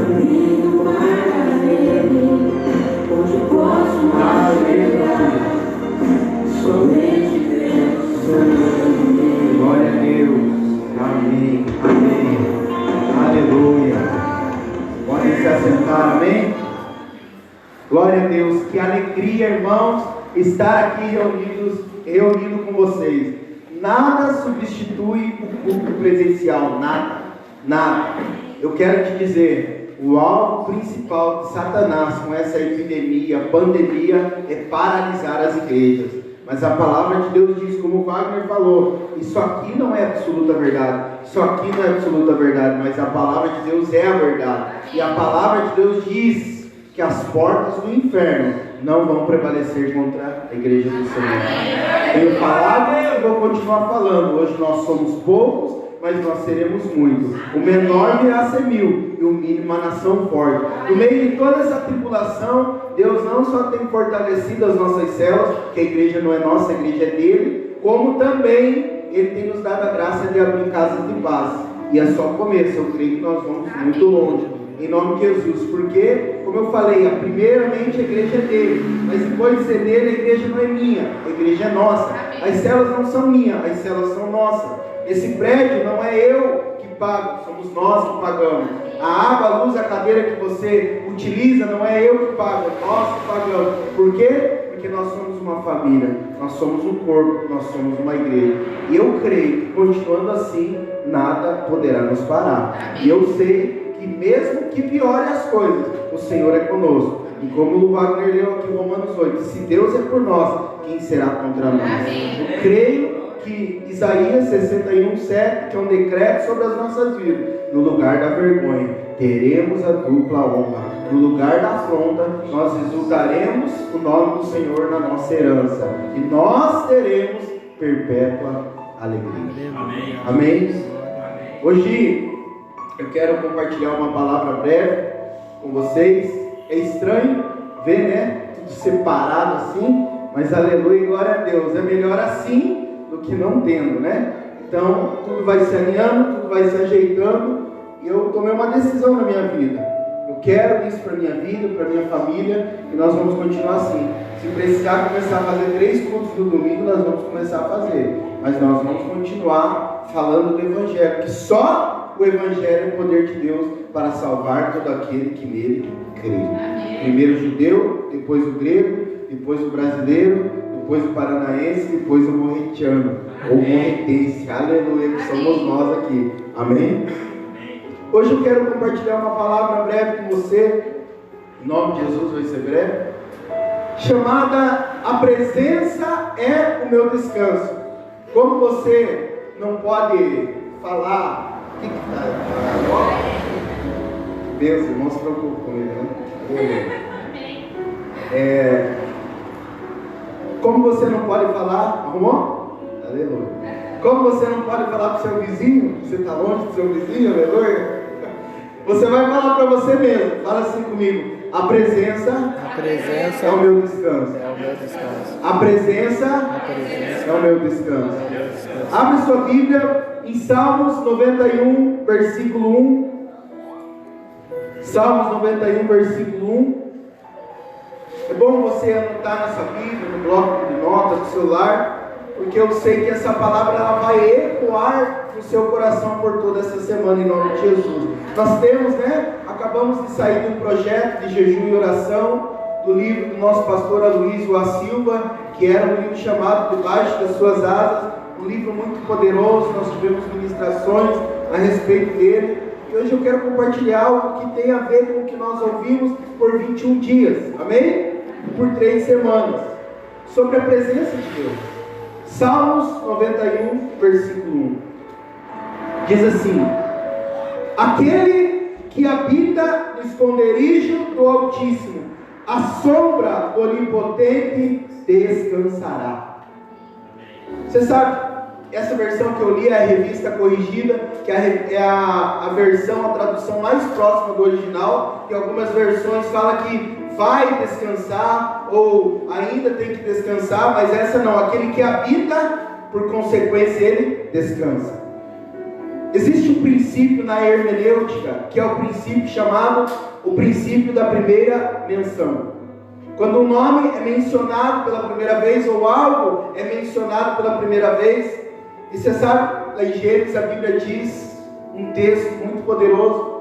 caminho para ele, onde posso mais chegar, somente Deus. Glória a Deus. Amém. Amém. Aleluia. Podem se assentar, amém? Glória a Deus. Que alegria, irmãos, estar aqui reunido com vocês. Nada substitui o culto presencial, nada. Eu quero te dizer, o alvo principal de Satanás com essa epidemia, pandemia, é paralisar as igrejas. Mas a palavra de Deus diz, como o Wagner falou, isso aqui não é absoluta verdade, mas a palavra de Deus é a verdade. E a palavra de Deus diz que as portas do inferno não vão prevalecer contra a igreja do Senhor. Tenho falado e vou continuar falando. Hoje nós somos poucos, mas nós seremos muitos. O menor virá a ser 1000 e o mínimo a nação forte. No meio de toda essa tribulação, Deus não só tem fortalecido as nossas células, que a igreja não é nossa, a igreja é dele, como também Ele tem nos dado a graça de abrir casas de paz. E é só o começo, eu creio que nós vamos muito longe, em nome de Jesus, porque, como eu falei, primeiramente a igreja é dele, mas depois de ser dele, a igreja não é minha, a igreja é nossa. As células não são minhas, as células são nossas. Esse prédio não é eu que pago, somos nós que pagamos. A água, a luz, a cadeira que você utiliza, não é eu que pago, é nós que pagamos. Por quê? Porque nós somos uma família, nós somos um corpo, nós somos uma igreja. E eu creio que, continuando assim, nada poderá nos parar. E eu sei que mesmo que piore as coisas, o Senhor é conosco. E como o Wagner leu aqui em Romanos 8, se Deus é por nós, quem será contra nós? Eu creio que Isaías 61:7, que é um decreto sobre as nossas vidas, no lugar da vergonha, teremos a dupla honra. No lugar da afronta, nós exultaremos o nome do Senhor na nossa herança. E nós teremos perpétua alegria. Amém. Amém? Hoje eu quero compartilhar uma palavra breve com vocês. É estranho ver, né? Tudo separado assim, mas aleluia e glória a Deus. É melhor assim do que não tendo, né? Então, tudo vai se alinhando, tudo vai se ajeitando. E eu tomei uma decisão na minha vida. Eu quero isso para minha vida, para minha família, e nós vamos continuar assim. Se precisar começar a fazer 3 cultos no domingo, nós vamos começar a fazer. Mas nós vamos continuar falando do Evangelho, que só o Evangelho é o poder de Deus para salvar todo aquele que nele crê. Amém. Primeiro o judeu, depois o grego, depois o brasileiro, depois o paranaense, depois o morretiano, ou morretense. Aleluia, que somos nós aqui. Amém? Hoje eu quero compartilhar uma palavra breve com você, em nome de Jesus, vai ser breve, chamada A Presença é o Meu Descanso. Como você não pode falar, o que está? Deus, irmão, se preocupa com ele, né? Como você não pode falar, arrumou? Aleluia. Como você não pode falar para o seu vizinho, você está longe do seu vizinho, aleluia? Você vai falar para você mesmo, fala assim comigo: a presença é o meu descanso. A presença é o meu descanso. Abre sua Bíblia em Salmos 91, versículo 1. Salmos 91, versículo 1. É bom você anotar na sua Bíblia, no bloco de notas, no celular, porque eu sei que essa palavra ela vai ecoar no seu coração por toda essa semana, em nome de Jesus. Nós temos, acabamos de sair de um projeto de jejum e oração, do livro do nosso pastor Aloysio A. Silva, que era um livro chamado Debaixo das Suas Asas, um livro muito poderoso. Nós tivemos ministrações a respeito dele, e hoje eu quero compartilhar algo que tem a ver com o que nós ouvimos por 21 dias, amém? Por 3 semanas, sobre a presença de Deus. Salmos 91, versículo 1, diz assim: aquele que habita no esconderijo do Altíssimo, à sombra do Onipotente descansará. Você sabe, essa versão que eu li é a Revista Corrigida, que é a versão, a tradução mais próxima do original, que algumas versões falam que vai descansar, ou ainda tem que descansar, mas essa não, aquele que habita, por consequência, ele descansa. Existe um princípio na hermenêutica, que é o princípio chamado o princípio da primeira menção. Quando um nome é mencionado pela primeira vez, ou algo é mencionado pela primeira vez, e você sabe, lá em Gênesis a Bíblia diz, um texto muito poderoso,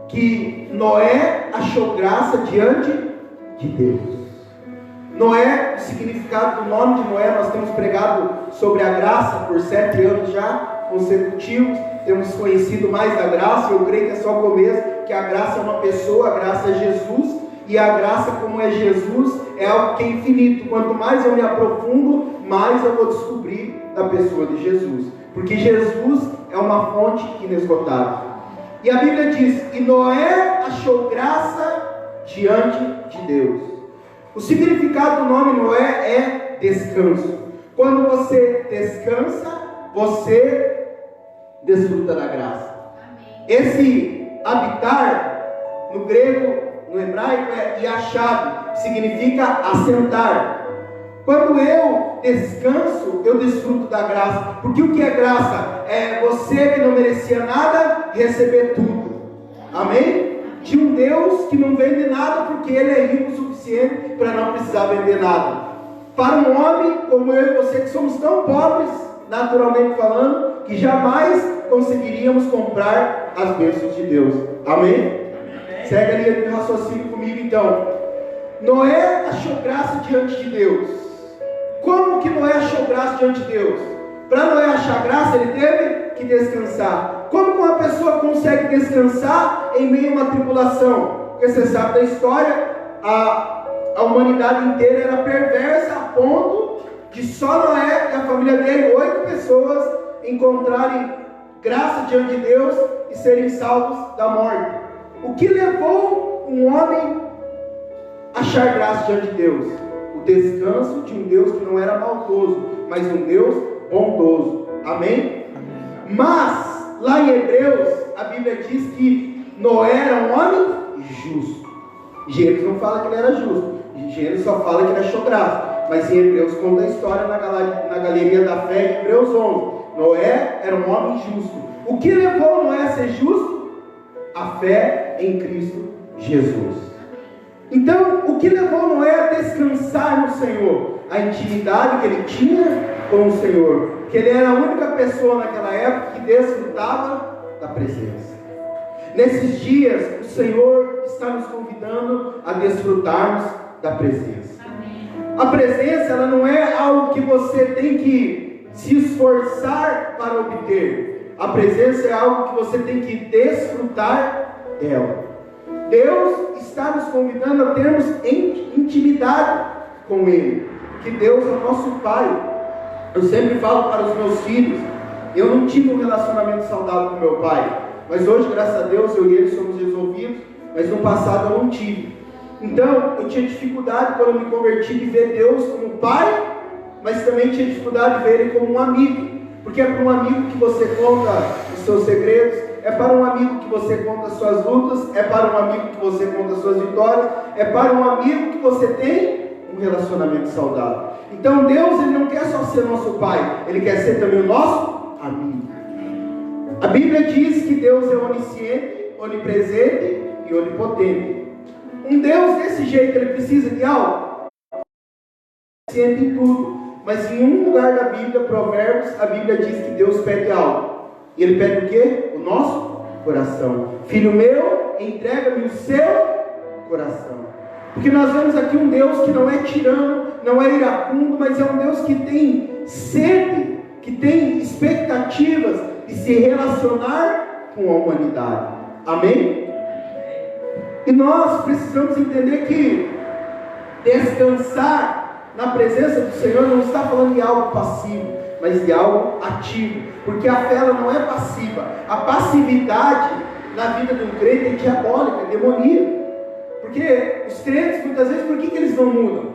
que Noé achou graça diante de Deus. Noé, o significado do nome de Noé, nós temos pregado sobre a graça por 7 anos já consecutivos, temos conhecido mais da graça. Eu creio que é só o começo, que a graça é uma pessoa, a graça é Jesus, e a graça, como é Jesus, é algo que é infinito. Quanto mais eu me aprofundo, mais eu vou descobrir da pessoa de Jesus, porque Jesus é uma fonte inesgotável. E a Bíblia diz, e Noé achou graça diante de Deus. O significado do nome Noé é descanso. Quando você descansa, você desfruta da graça. Esse habitar, no grego, no hebraico, é yashab, significa assentar. Quando eu descanso, eu desfruto da graça. Porque o que é graça? É você que não merecia nada, receber tudo. Amém? De um Deus que não vende nada, porque Ele é rico o suficiente para não precisar vender nada. Para um homem como eu e você, que somos tão pobres, naturalmente falando, que jamais conseguiríamos comprar as bênçãos de Deus. Amém? Segue ali o raciocínio comigo então. Noé achou graça diante de Deus. Como que Noé achou graça diante de Deus? Para Noé achar graça, ele teve que descansar. Como uma pessoa consegue descansar em meio a uma tribulação? Porque você sabe da história, a humanidade inteira era perversa a ponto de só Noé e a família dele, 8 pessoas, encontrarem graça diante de Deus e serem salvos da morte. O que levou um homem a achar graça diante de Deus? O descanso de um Deus que não era maldoso, mas um Deus bondoso. Amém? Mas, lá em Hebreus, a Bíblia diz que Noé era um homem justo. Gênesis não fala que ele era justo, Gênesis só fala que ele achou graça. Mas em Hebreus conta a história na galeria da fé, em Hebreus 11. Noé era um homem justo. O que levou Noé a ser justo? A fé em Cristo Jesus. Então, o que levou Noé a descansar no Senhor? A intimidade que ele tinha com o Senhor. Que ele era a única pessoa naquela época que desfrutava da presença. Nesses dias, o Senhor está nos convidando a desfrutarmos da presença. A presença, ela não é algo que você tem que se esforçar para obter. A presença é algo que você tem que desfrutar dela. Deus está nos convidando a termos intimidade com Ele, porque Deus é o nosso Pai. Eu sempre falo para os meus filhos, eu não tive um relacionamento saudável com meu pai, mas hoje, graças a Deus, eu e ele somos resolvidos, mas no passado eu não tive. Então, eu tinha dificuldade quando eu me converti de ver Deus como Pai, mas também tinha dificuldade de ver Ele como um amigo, porque é para um amigo que você conta os seus segredos, é para um amigo que você conta as suas lutas, é para um amigo que você conta as suas vitórias, é para um amigo que você tem um relacionamento saudável. Então Deus, Ele não quer só ser nosso Pai, Ele quer ser também o nosso amigo. A Bíblia diz que Deus é onisciente, onipresente e onipotente. Um Deus desse jeito, Ele precisa de algo? Onisciente em tudo, mas em um lugar da Bíblia, Provérbios, a Bíblia diz que Deus pede algo. E Ele pede o quê? O nosso coração. Filho meu, entrega-me o seu coração. Porque nós vemos aqui um Deus que não é tirano, não é iracundo, mas é um Deus que tem sede, que tem expectativas de se relacionar com a humanidade. Amém? E nós precisamos entender que descansar na presença do Senhor não está falando de algo passivo, mas de algo ativo. Porque a fé ela não é passiva. A passividade na vida de um crente é diabólica, é demoníaca. Porque os crentes, muitas vezes, por que eles não mudam?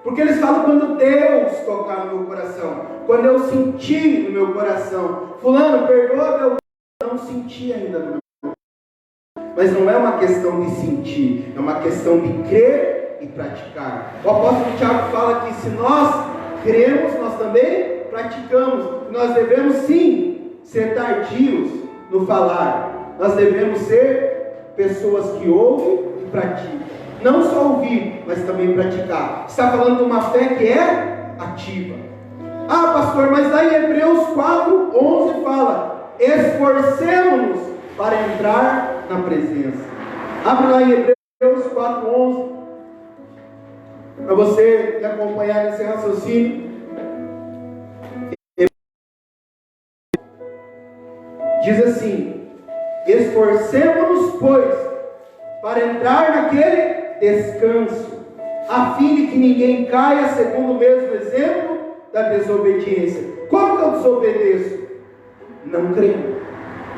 Porque eles falam quando Deus tocar no meu coração, quando eu sentir no meu coração. Fulano, perdoa meu coração. Eu não senti ainda no meu coração. Mas não é uma questão de sentir, é uma questão de crer e praticar. O apóstolo Tiago fala que se nós cremos, nós também praticamos. Nós devemos sim ser tardios no falar. Nós devemos ser pessoas que ouvem e praticam. Não só ouvir, mas também praticar. Está falando de uma fé que é ativa. Ah, pastor, mas lá em Hebreus 4:11 fala: esforcemos-nos para entrar na presença. Abre lá em Hebreus 4:11 para você me acompanhar nesse raciocínio. Diz assim: esforcemos-nos, pois, para entrar naquele descanso, a fim de que ninguém caia segundo o mesmo exemplo da desobediência. Como que eu desobedeço? Não crendo.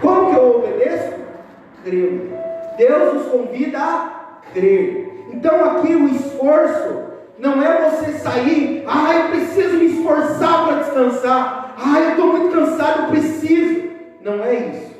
Como que eu obedeço? Crendo. Deus nos convida a crer. Então aqui o esforço não é você sair, eu preciso me esforçar para descansar, eu estou muito cansado, eu preciso. Não é isso.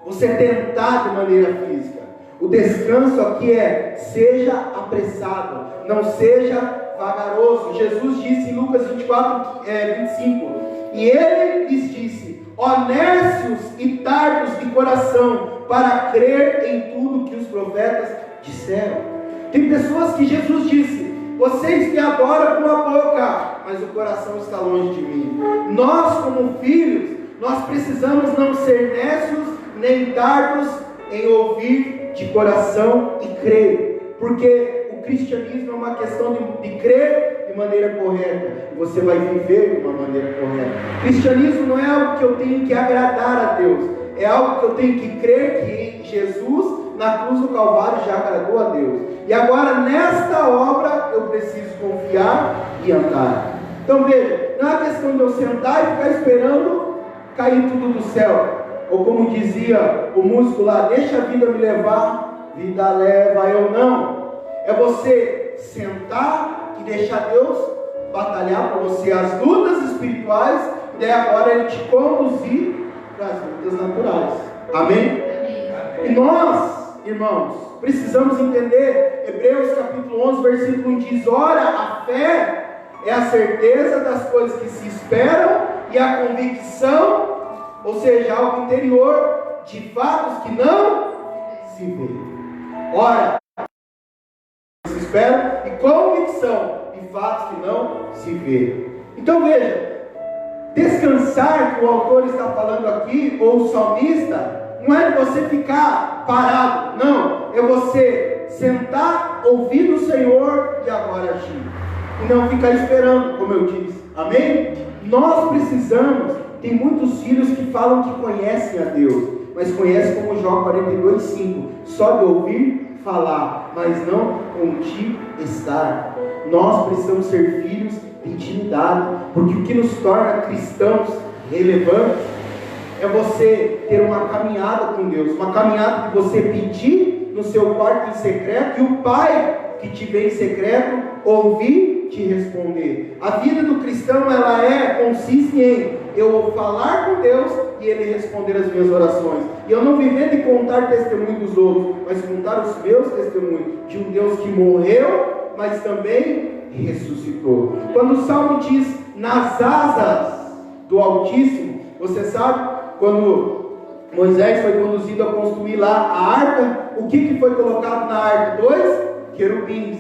Você tentar de maneira física. O descanso aqui é: seja apressado, não seja vagaroso. Jesus disse em Lucas 24:25, e ele lhes disse: ó nércios e tardos de coração, para crer em tudo que os profetas disseram. Tem pessoas que Jesus disse: vocês me adoram com a boca, mas o coração está longe de mim. Nós, como filhos, nós precisamos não ser nécios nem tardos em ouvir de coração e crer, porque o cristianismo é uma questão de crer de maneira correta, e você vai viver de uma maneira correta. Cristianismo não é algo que eu tenho que agradar a Deus, é algo que eu tenho que crer que Jesus na cruz do Calvário já agradou a Deus, e agora nesta obra eu preciso confiar e andar. Então veja, não é questão de eu sentar e ficar esperando cair tudo do céu, ou como dizia o músico lá: deixa a vida me levar, vida leva eu não. É você sentar e deixar Deus batalhar por você as lutas espirituais, e daí agora Ele te conduzir para as lutas naturais. Amém? E nós, irmãos, precisamos entender, Hebreus capítulo 11, versículo 1 diz: ora, a fé é a certeza das coisas que se esperam e a convicção, ou seja, algo interior, de fatos que não se vê. Ora, se espera, e convicção de fatos que não se vê. Então veja, descansar que o autor está falando aqui, ou o salmista, não é você ficar parado, não, é você sentar, ouvir o Senhor e agora agir, e não ficar esperando, como eu disse. Amém? Nós precisamos. Tem muitos filhos que falam que conhecem a Deus, mas conhecem como Jó 42:5, só de ouvir falar, mas não contigo estar. Nós precisamos ser filhos de intimidade, porque o que nos torna cristãos relevantes é você ter uma caminhada com Deus, uma caminhada que você pedir no seu quarto em secreto, e o Pai que te vê em secreto ouvir te responder. A vida do cristão, ela consiste em eu falar com Deus e Ele responder as minhas orações, e eu não viver de contar testemunho dos outros, mas contar os meus testemunhos de um Deus que morreu, mas também ressuscitou. Quando o Salmo diz nas asas do Altíssimo, você sabe, quando Moisés foi conduzido a construir lá a arca, o que foi colocado na arca? 2 querubins,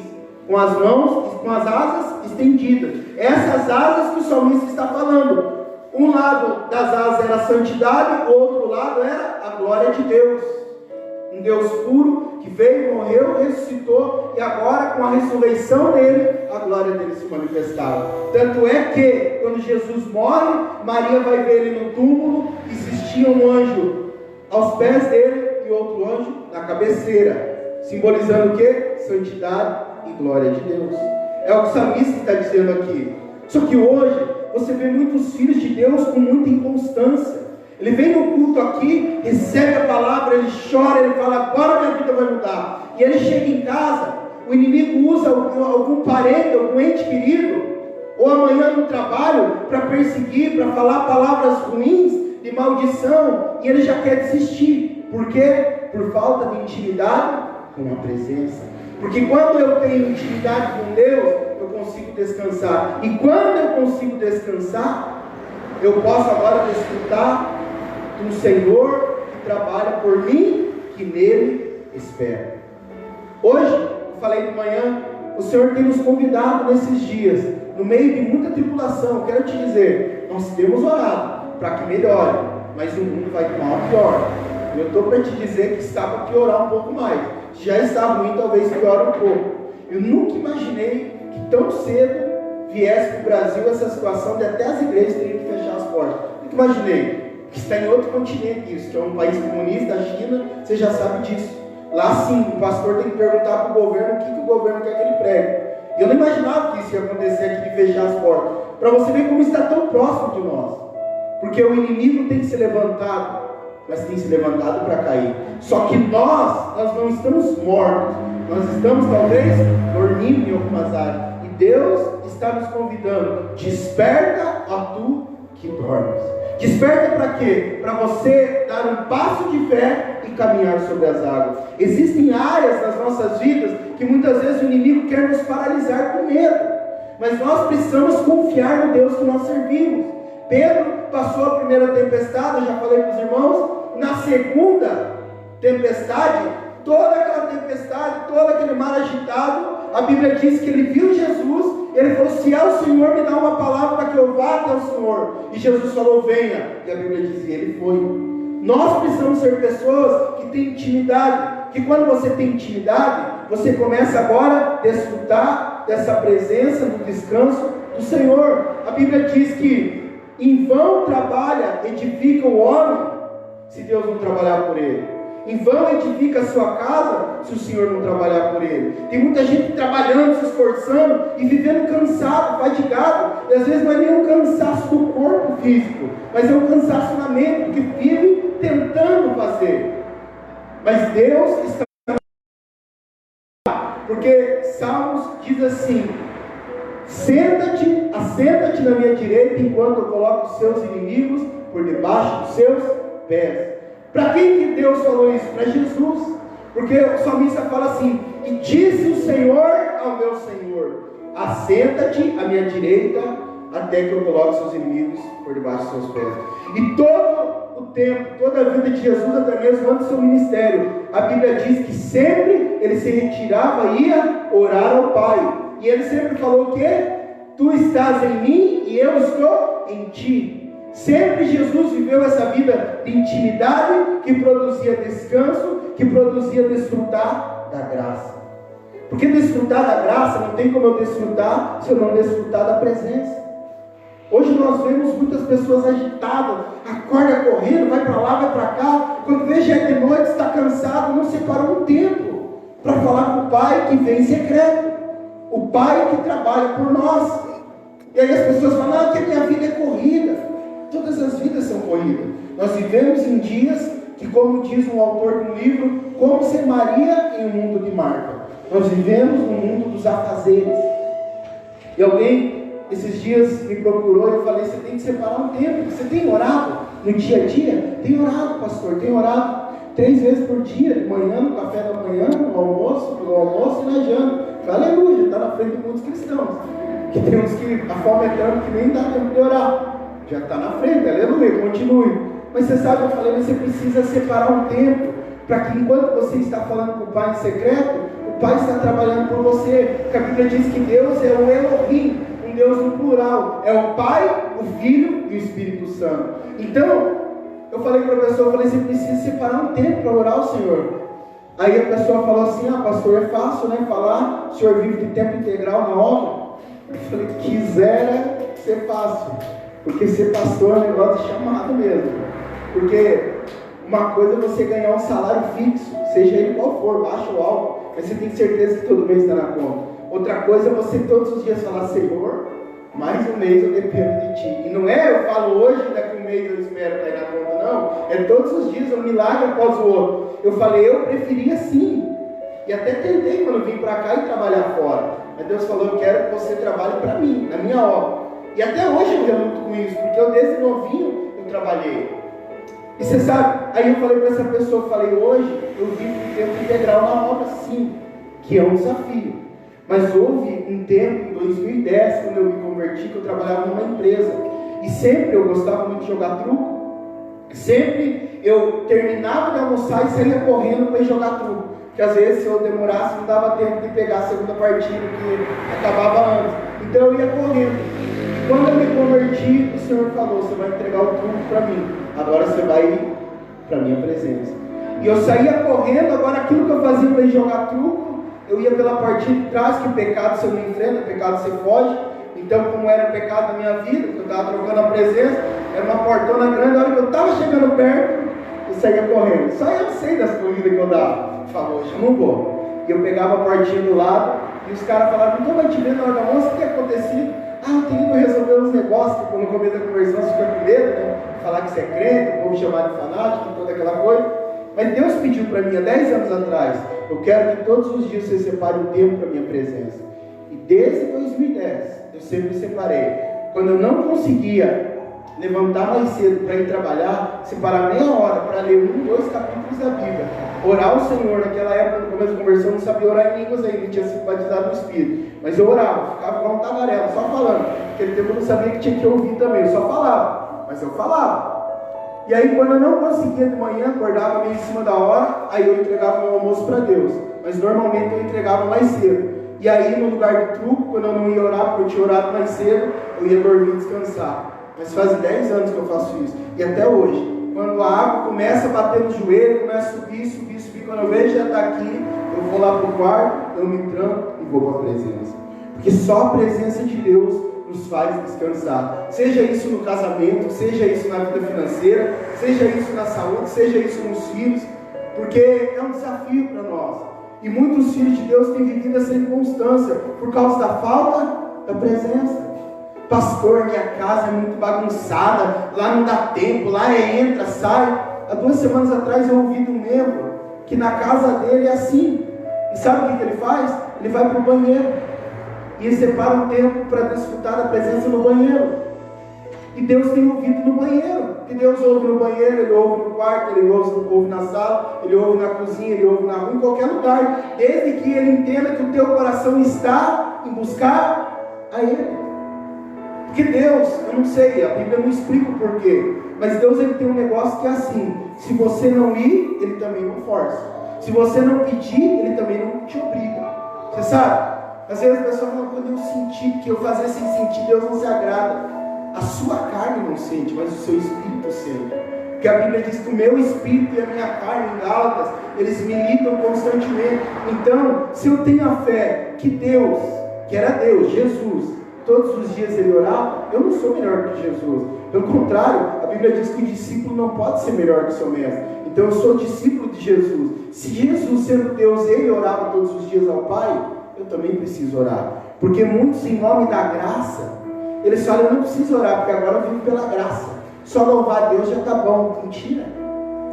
com as mãos, com as asas estendidas. Essas asas que o salmista está falando. Um lado das asas era a santidade, o outro lado era a glória de Deus. Um Deus puro que veio, morreu, ressuscitou, e agora com a ressurreição dele, a glória dele se manifestava. Tanto é que quando Jesus morre, Maria vai ver ele no túmulo, existia um anjo aos pés dele e outro anjo na cabeceira, simbolizando o que? Santidade e glória de Deus. É o que o salmista está dizendo aqui. Só que hoje você vê muitos filhos de Deus com muita inconstância. Ele vem no culto aqui, recebe a palavra, ele chora, ele fala: agora minha vida vai mudar. E ele chega em casa, o inimigo usa algum parente, algum ente querido, ou amanhã no trabalho, para perseguir, para falar palavras ruins, de maldição, e ele já quer desistir. Por quê? Por falta de intimidade com a presença. Porque quando eu tenho intimidade com Deus, eu consigo descansar. E quando eu consigo descansar, eu posso agora desfrutar do Senhor que trabalha por mim, que nele espera. Hoje, eu falei de manhã, o Senhor tem nos convidado nesses dias, no meio de muita tribulação. Quero te dizer, nós temos orado para que melhore, mas o mundo vai de mal a pior. Eu estou para te dizer que está para piorar um pouco mais. Se já está ruim, talvez piore um pouco. Eu nunca imaginei que tão cedo viesse para o Brasil essa situação de até as igrejas terem que fechar as portas. Nunca imaginei. Que está em outro continente isso, que é um país comunista, a China, você já sabe disso. Lá sim, o pastor tem que perguntar para o governo o que o governo quer que ele pregue. E eu não imaginava que isso ia acontecer aqui, de fechar as portas. Para você ver como está tão próximo de nós. Porque o inimigo tem que ser levantado, mas tem se levantado para cair. Só que nós não estamos mortos. Nós estamos talvez dormindo em algumas áreas. E Deus está nos convidando. Desperta a tu que dormes. Desperta para quê? Para você dar um passo de fé e caminhar sobre as águas. Existem áreas nas nossas vidas que muitas vezes o inimigo quer nos paralisar com medo. Mas nós precisamos confiar no Deus que nós servimos. Pedro passou a primeira tempestade, eu já falei para os irmãos. Na segunda tempestade, toda aquela tempestade, todo aquele mar agitado, a Bíblia diz que ele viu Jesus. Ele falou, se é o Senhor, me dá uma palavra para que eu vá até o Senhor. E Jesus falou, venha. E a Bíblia diz, e ele foi. Nós precisamos ser pessoas que têm intimidade. Que quando você tem intimidade, você começa agora a desfrutar dessa presença, do descanso do Senhor. A Bíblia diz que em vão trabalha, edifica o homem, se Deus não trabalhar por ele. Em vão edifica a sua casa, se o Senhor não trabalhar por ele. Tem muita gente trabalhando, se esforçando e vivendo cansado, fadigado. E às vezes não é nem um cansaço do corpo físico, mas é um cansaço na mente, porque vive tentando fazer. Mas Deus está... Porque Salmos diz assim, assenta-te na minha direita, enquanto eu coloco os seus inimigos por debaixo dos seus pés. Para quem que Deus falou isso? Para Jesus. Porque o salmista fala assim, e disse o Senhor ao meu Senhor, assenta-te à minha direita, até que eu coloque seus inimigos por debaixo dos seus pés. E todo o tempo, toda a vida de Jesus, até mesmo antes do seu ministério, a Bíblia diz que sempre ele se retirava e ia orar ao Pai. E ele sempre falou o quê? Tu estás em mim e eu estou em ti. Sempre Jesus viveu essa vida de intimidade que produzia descanso, que produzia desfrutar da graça. Porque desfrutar da graça não tem como eu desfrutar se eu não desfrutar da presença. Hoje nós vemos muitas pessoas agitadas, acorda correndo, vai para lá, vai para cá, quando vê já é de noite, está cansado, não separou um tempo para falar com o Pai que vem em secreto, o Pai que trabalha por nós. E aí as pessoas falam, que a minha vida é corrida. Todas as vidas são corridas. Nós vivemos em dias que, como diz um autor do livro, como ser Maria em um mundo de Marta. Nós vivemos no mundo dos afazeres. E alguém, esses dias, me procurou e eu falei, você tem que separar um tempo. Você tem orado no dia a dia? Tem orado, pastor, tem orado 3 vezes por dia, de manhã, no café da manhã, no almoço, pelo almoço e na janta. Aleluia, está na frente de muitos cristãos. Que tem uns que a fome é tanto que nem dá tempo de orar. Já está na frente, aleluia, continue. Mas você sabe, eu falei, você precisa separar um tempo, para que enquanto você está falando com o Pai em secreto, o Pai está trabalhando por você. Porque a Bíblia diz que Deus é o Elohim, um Deus no plural, é o Pai, o Filho e o Espírito Santo. Então, eu falei para a pessoa, você precisa separar um tempo para orar ao Senhor. Aí a pessoa falou assim, pastor, é fácil, né, falar, o senhor vive de tempo integral na obra. Eu falei, quisera ser fácil. Porque ser pastor é um negócio de chamado mesmo. Porque uma coisa é você ganhar um salário fixo, seja ele qual for, baixo ou alto, mas você tem certeza que todo mês está na conta. Outra coisa é você todos os dias falar, Senhor, mais um mês eu dependo de Ti. E não é eu falo hoje, daqui um mês eu espero cair na conta, não. É todos os dias, um milagre após o outro. Eu falei, eu preferia sim. E até tentei quando vim para cá e trabalhar fora. Mas Deus falou, eu quero que você trabalhe para mim, na minha obra. E até hoje eu reluto com isso, porque eu desde novinho eu trabalhei. E você sabe, aí eu falei para essa pessoa, hoje eu vivo um tempo integral na obra sim, que é um desafio. Mas houve um tempo, em 2010, quando eu me converti, que eu trabalhava numa empresa. E sempre eu gostava muito de jogar truco. Sempre eu terminava de almoçar e saía correndo para ir jogar truco. Porque às vezes se eu demorasse não dava tempo de pegar a segunda partida que acabava antes. Então eu ia correndo. Quando eu me converti, o Senhor falou: você vai entregar o truco para mim. Agora você vai ir para a minha presença. E eu saía correndo. Agora aquilo que eu fazia para ir jogar truco, eu ia pela partida de trás, que pecado você não enfrenta, pecado você foge. Então, como era o pecado da minha vida, porque eu estava trocando a presença, era uma portona grande. A hora que eu estava chegando perto, eu saía correndo. Só eu sei das corridas que eu dava. Falou, hoje eu não vou. E eu pegava a portinha do lado, e os caras falavam: não vai te ver na hora do almoço, o que tem acontecido? Eu tenho ido resolver uns negócios, que no começo da conversão você fica com medo, né? Falar que você é crente, o povo chamar de fanático, toda aquela coisa. Mas Deus pediu para mim há 10 anos atrás: eu quero que todos os dias você separe um tempo para a minha presença. E desde 2010, eu sempre separei. Quando eu não conseguia levantar mais cedo para ir trabalhar, separar meia hora para ler 1, 2 capítulos da Bíblia, orar ao Senhor. Naquela época, no começo da conversão, eu não sabia orar em línguas ainda, tinha sido batizado no Espírito, mas eu orava, ficava igual um tagarela, só falando. Naquele tempo eu não sabia que tinha que ouvir também, eu só falava, mas eu falava. E aí, quando eu não conseguia de manhã, acordava meio em cima da hora, aí eu entregava meu almoço para Deus, mas normalmente eu entregava mais cedo. E aí, no lugar do truco, quando eu não ia orar, porque eu tinha orado mais cedo, eu ia dormir e descansar. Mas faz 10 anos que eu faço isso. E até hoje, quando a água começa a bater no joelho, começa a subir, quando eu vejo já está aqui, eu vou lá para o quarto, eu me tranco e vou para a presença. Porque só a presença de Deus nos faz descansar. Seja isso no casamento, seja isso na vida financeira, seja isso na saúde, seja isso nos filhos, porque é um desafio para nós. E muitos filhos de Deus têm vivido essa inconstância por causa da falta da presença. Pastor, minha casa é muito bagunçada, lá não dá tempo, lá entra, sai. Há 2 semanas atrás eu ouvi de um membro que na casa dele é assim. E sabe o que ele faz? Ele vai para o banheiro e ele separa um tempo para desfrutar da presença no banheiro. E Deus tem ouvido no banheiro. E Deus ouve no banheiro, Ele ouve no quarto, Ele ouve na sala, Ele ouve na cozinha, Ele ouve na rua, em qualquer lugar. Desde que Ele entenda que o teu coração está em buscar a Ele. Porque Deus, eu não sei, a Bíblia não explica o porquê, mas Deus ele tem um negócio que é assim: se você não ir, Ele também não força. Se você não pedir, Ele também não te obriga. Você sabe? Às vezes a pessoa fala: quando eu sentir, que eu fazer sem sentir, Deus não se agrada. A sua carne não sente, mas o seu espírito sente. Porque a Bíblia diz que o meu espírito e a minha carne, em Gálatas, eles militam constantemente. Então, se eu tenho a fé que Deus, que era Deus, Jesus, todos os dias ele orava, eu não sou melhor que Jesus. Pelo contrário, a Bíblia diz que o discípulo não pode ser melhor que o seu mestre. Então eu sou discípulo de Jesus. Se Jesus, sendo Deus, ele orava todos os dias ao Pai, eu também preciso orar. Porque muitos, em nome da graça, eles falam: eu não preciso orar, porque agora eu vivo pela graça. Só louvar a Deus já está bom. Mentira.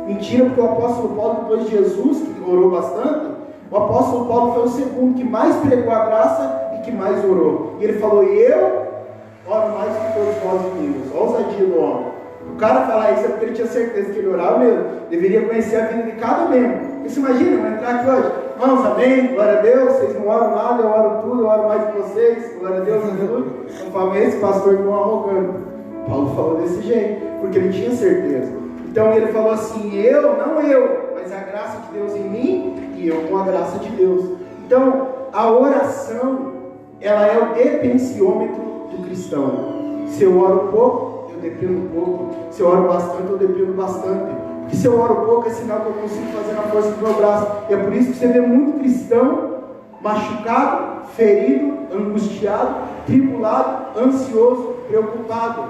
Mentira, porque o apóstolo Paulo, depois de Jesus, que orou bastante, o apóstolo Paulo foi o segundo que mais pregou a graça e que mais orou. E ele falou: eu oro mais que todos vós unidos. Olha a ousadia do homem. O cara falar isso é porque ele tinha certeza que ele orava mesmo. Deveria conhecer a vida de cada membro. Você imagina, eu vou entrar aqui hoje: irmãos, amém, glória a Deus, vocês não oram nada, eu oro tudo, eu oro mais que vocês, glória a Deus, aleluia. Eu falo: esse pastor não é arrogante. Paulo falou desse jeito, porque ele tinha certeza. Então ele falou assim: eu, não eu, mas a graça de Deus em mim e eu com a graça de Deus. Então a oração, ela é o depensiômetro do cristão. Se eu oro pouco, eu dependo pouco. Se eu oro bastante, eu dependo bastante. Porque se eu oro pouco, é sinal que eu consigo fazer na força do meu braço. E é por isso que você vê muito cristão machucado, ferido, angustiado, tribulado, ansioso, preocupado.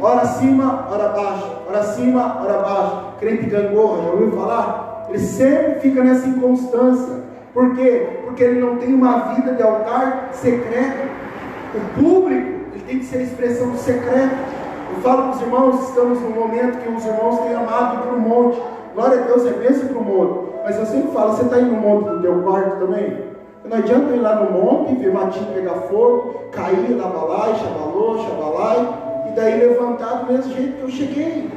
Ora acima, ora abaixo. Ora acima, ora abaixo. Crente gangorra, já ouviu falar? Ele sempre fica nessa inconstância. Por quê? Porque ele não tem uma vida de altar secreto. O público, ele tem que ser a expressão do secreto. Eu falo para os irmãos, estamos num momento que os irmãos têm amado ir para o monte. Glória a Deus, é bênção para o monte. Mas eu sempre falo: você está indo no monte do teu quarto também? Não adianta eu ir lá no monte, ver matinho pegar fogo, cair na balai, xabalai, e daí levantar do mesmo jeito que eu cheguei.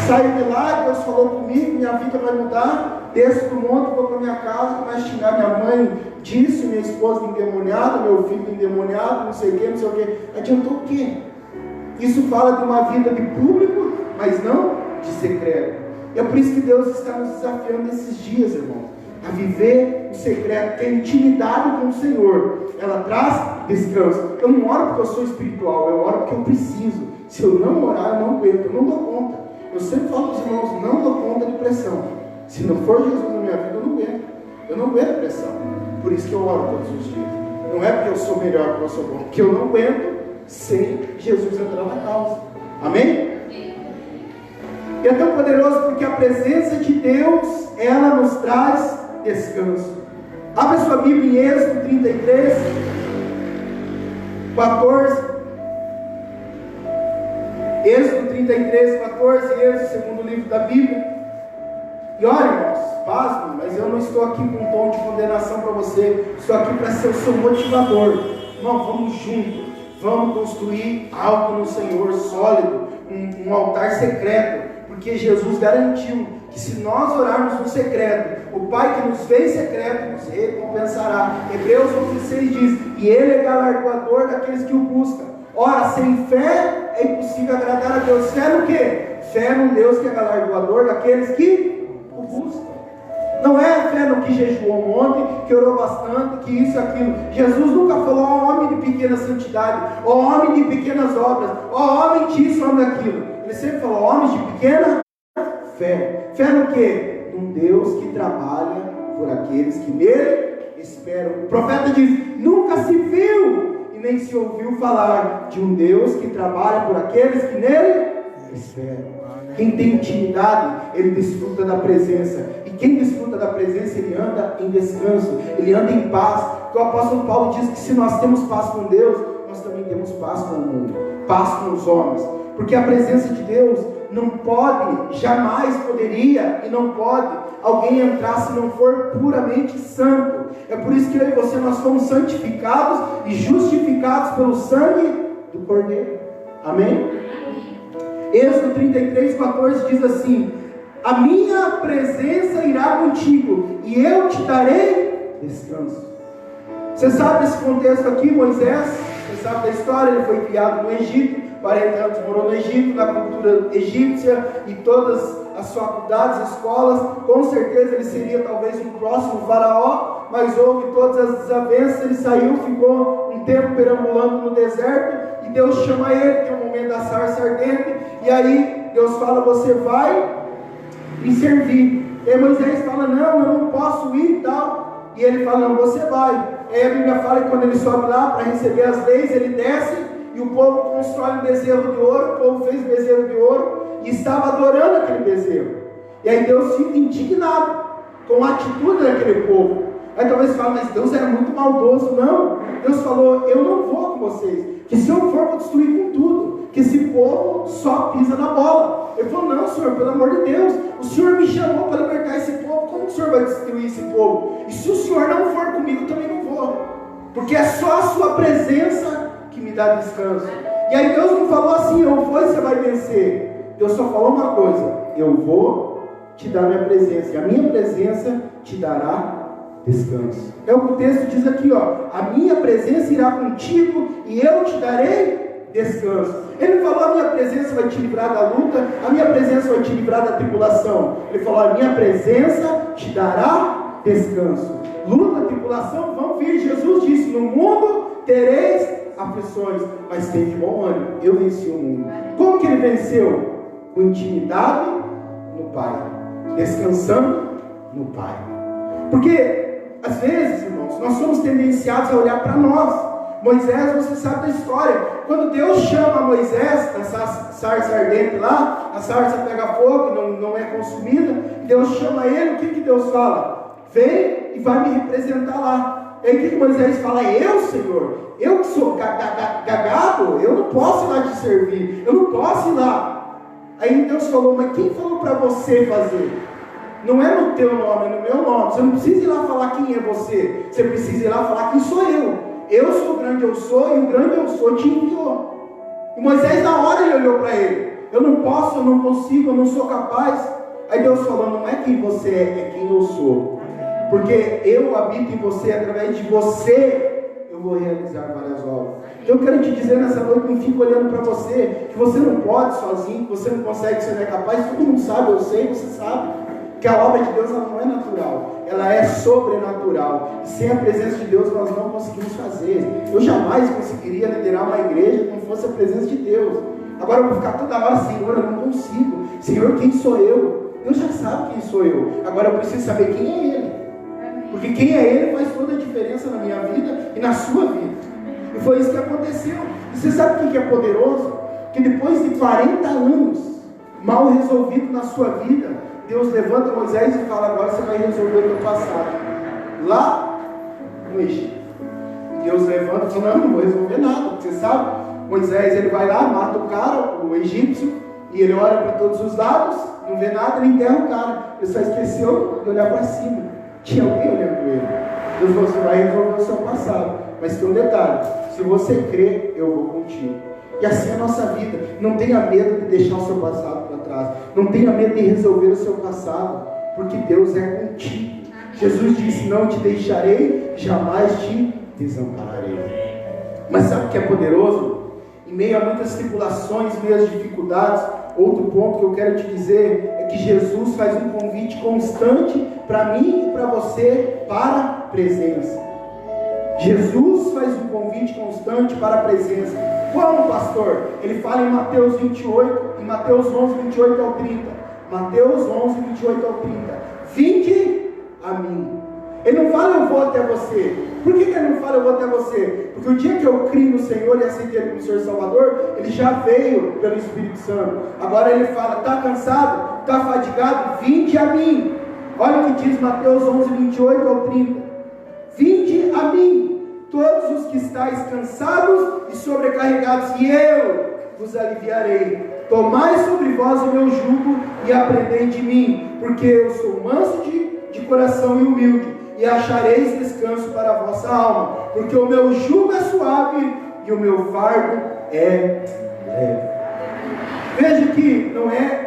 Saio de lá, Deus falou comigo, minha vida vai mudar, desço do monte, vou para minha casa, começo a xingar minha mãe disso, minha esposa endemoniada, meu filho endemoniado, não sei o que, não sei o que. Adiantou o quê? Isso fala de uma vida de público, mas não de secreto. E é por isso que Deus está nos desafiando nesses dias, irmãos, a viver o secreto, que é a intimidade com o Senhor. Ela traz descanso. Eu não oro porque eu sou espiritual, eu oro porque eu preciso. Se eu não orar, eu não aguento, eu não dou conta. Eu sempre falo para os irmãos, não dou conta de pressão. Se não for Jesus na minha vida, eu não aguento. Eu não aguento pressão. Por isso que eu oro todos os dias. Não é porque eu sou melhor, porque eu sou bom, porque eu não aguento sem Jesus entrar na causa. Amém? E é tão poderoso porque a presença de Deus, ela nos traz descanso. Abra sua Bíblia em Êxodo 33, 14. Êxodo 33, 14, Êxodo, segundo livro da Bíblia. E olha, irmãos, pasmem, mas eu não estou aqui com um tom de condenação para você. Estou aqui para ser o seu motivador. Irmão, vamos juntos. Vamos construir algo no Senhor sólido, um altar secreto. Porque Jesus garantiu que se nós orarmos no secreto, o Pai que nos fez secreto nos recompensará. Hebreus 11:6 diz, e Ele é galardoador daqueles que o buscam. Ora, sem fé é impossível agradar a Deus. Fé no quê? Fé num Deus que é galardoador daqueles que o buscam. Não é fé no que jejuou um monte, que orou bastante, que isso e aquilo. Jesus nunca falou, ó homem de pequena santidade, ó homem de pequenas obras, ó homem disso, homem daquilo. Ele sempre falou, homens de pequena fé. Fé no quê? Num Deus que trabalha por aqueles que nele esperam. O profeta diz, nunca se viu e nem se ouviu falar de um Deus que trabalha por aqueles que nele esperam. Quem tem intimidade, ele desfruta da presença. E quem desfruta da presença, ele anda em descanso, ele anda em paz. Então o apóstolo Paulo diz que se nós temos paz com Deus, nós também temos paz com o mundo, paz com os homens. Porque a presença de Deus não pode, jamais poderia e não pode alguém entrar se não for puramente santo. É por isso que eu e você, nós fomos santificados e justificados pelo sangue do Cordeiro. Amém? Êxodo 33, 14 diz assim, a minha presença irá contigo e eu te darei descanso. Você sabe desse contexto aqui, Moisés? Você sabe da história, ele foi criado no Egito, 40 anos morou no Egito, na cultura egípcia, e todas as faculdades, escolas, com certeza ele seria talvez um próximo faraó, mas houve todas as desavenças, ele saiu, ficou um tempo perambulando no deserto, e Deus chama ele, tem um momento da sarça ardente, e aí Deus fala, você vai me servir. E aí Moisés fala, não, eu não posso ir e tal, e ele fala, não, você vai. Aí a Bíblia fala que quando ele sobe lá para receber as leis, ele desce, e o povo constrói um bezerro de ouro, o povo fez bezerro de ouro, e estava adorando aquele bezerro. E aí Deus fica indignado com a atitude daquele povo. Aí talvez você fale, mas Deus era muito maldoso. Não, Deus falou, eu não vou com vocês, que se eu for, vou destruir com tudo, que esse povo só pisa na bola. Ele falou, não Senhor, pelo amor de Deus, o Senhor me chamou para libertar esse povo, como o Senhor vai destruir esse povo? E se o Senhor não for comigo, eu também não vou, porque é só a sua presença que me dá descanso. E aí Deus não falou assim, eu vou e você vai vencer. Deus só falou uma coisa, eu vou te dar minha presença, e a minha presença te dará descanso. É o que o texto diz aqui, ó, a minha presença irá contigo e eu te darei descanso. Ele não falou, a minha presença vai te livrar da luta, a minha presença vai te livrar da tribulação. Ele falou, a minha presença te dará descanso. Luta, tribulação vão vir. Jesus disse, no mundo tereis aflições, mas tem de bom ânimo, eu venci o mundo. Como que ele venceu? Com intimidade no Pai, descansando no Pai. Porque às vezes, irmãos, nós somos tendenciados a olhar para nós. Moisés, você sabe da história, quando Deus chama Moisés nessa sarça ardente lá, a sarça pega fogo e não é consumida, Deus chama ele, o que Deus fala? Vem e vai me representar lá. E aí o que Moisés fala? Eu, Senhor, eu que sou gagado, eu não posso ir lá te servir, eu não posso ir lá. Aí Deus falou, mas quem falou para você fazer? Não é no teu nome, é no meu nome. Você não precisa ir lá falar quem é você, você precisa ir lá falar quem sou eu. Eu sou o grande eu sou, e o grande eu sou te enviou. E Moisés na hora ele olhou para ele, eu não posso, eu não consigo, eu não sou capaz. Aí Deus falou, não é quem você é quem eu sou. Porque eu habito em você, através de você eu vou realizar várias obras. Então eu quero te dizer nessa noite, não fique olhando para você, que você não pode sozinho, que você não consegue, que você não é capaz. Todo mundo sabe, eu sei, você sabe, que a obra de Deus ela não é natural, ela é sobrenatural. E sem a presença de Deus nós não conseguimos fazer. Eu jamais conseguiria liderar uma igreja que não fosse a presença de Deus. Agora eu vou ficar toda hora, Senhor, eu não consigo. Senhor, quem sou eu? Deus já sabe quem sou eu. Agora eu preciso saber quem é Ele. Porque quem é Ele faz toda a diferença na minha vida e na sua vida. E foi isso que aconteceu. E você sabe o que é poderoso? Que depois de 40 anos mal resolvido na sua vida, Deus levanta Moisés e fala: agora você vai resolver o teu passado. Lá no Egito. Deus levanta e fala: não vou resolver nada. Você sabe? Moisés ele vai lá, mata o cara, o egípcio, e ele olha para todos os lados, não vê nada, ele enterra o cara. Ele só esqueceu de olhar para cima. Tinha alguém olhando para ele. Deus falou: você vai resolver o seu passado. Mas tem um detalhe: se você crer, eu vou contigo. E assim é a nossa vida. Não tenha medo de deixar o seu passado para trás. Não tenha medo de resolver o seu passado, porque Deus é contigo. Jesus disse: não te deixarei, jamais te desampararei. Mas sabe o que é poderoso? Em meio a muitas tribulações, em meio às dificuldades, outro ponto que eu quero te dizer é que Jesus faz um convite constante para mim e para você para a presença. Jesus faz um convite constante para a presença. Como, pastor? Ele fala em Mateus 28, em Mateus 11, 28 ao 30. Mateus 11, 28 ao 30. Vinde a mim. Ele não fala: eu vou até você. Por que ele não fala: eu vou até você? Porque o dia que eu criei no Senhor e aceitei Ele como Senhor e Salvador, Ele já veio pelo Espírito Santo. Agora Ele fala: está cansado? Está fadigado? Vinde a mim. Olha o que diz Mateus 11, 28 ao 30. Vinde a mim, todos os que estáis cansados e sobrecarregados, e eu vos aliviarei. Tomai sobre vós o meu jugo e aprendei de mim, porque eu sou manso de coração e humilde, e achareis descanso para a vossa alma, porque o meu jugo é suave e o meu fardo é leve. Veja que não é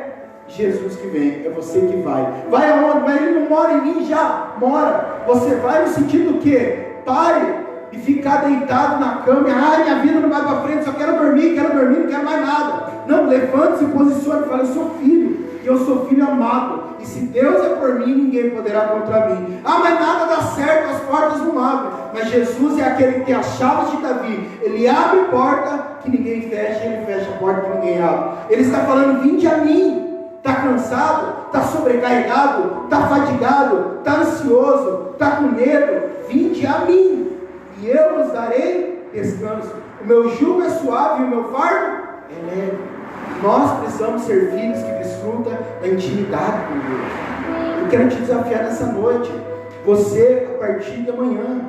Jesus que vem, é você que vai. Vai aonde? Mas Ele não mora em mim, já mora. Você vai no sentido que pare e ficar deitado na cama e: ai, minha vida não vai para frente, só quero dormir, não quero mais nada. Não, levante-se, posicione e fala: eu sou filho, e eu sou filho amado, e se Deus é por mim, ninguém poderá contra mim. Ah, mas nada dá certo, as portas não abrem. Mas Jesus é aquele que tem as chaves de Davi. Ele abre porta que ninguém fecha, ele fecha a porta que ninguém abre. Ele está falando: vinde a mim. Está cansado? Está sobrecarregado? Está fadigado? Está ansioso? Está com medo? Vinde a mim, e eu vos darei descanso. O meu jugo é suave e o meu fardo é leve. Nós precisamos ser filhos que desfrutam da intimidade com Deus. Eu quero te desafiar nessa noite. Você, a partir de amanhã,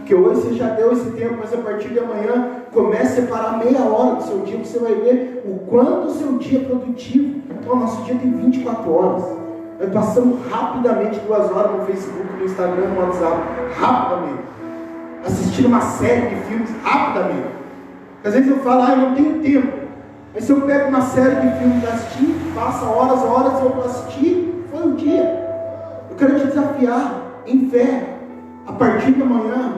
que hoje você já deu esse tempo, mas a partir de amanhã, comece a separar meia hora do seu dia. Você vai ver o quanto o seu dia é produtivo. Então, o nosso dia tem 24 horas. Nós passamos rapidamente 2 horas no Facebook, no Instagram, no WhatsApp. Rapidamente. Assistindo uma série de filmes, rapidamente. Às vezes eu falo: eu não tenho tempo. Mas se eu pego uma série de filmes para assistir, passa horas, eu vou assistir, foi um dia. Eu quero te desafiar em fé. A partir de amanhã,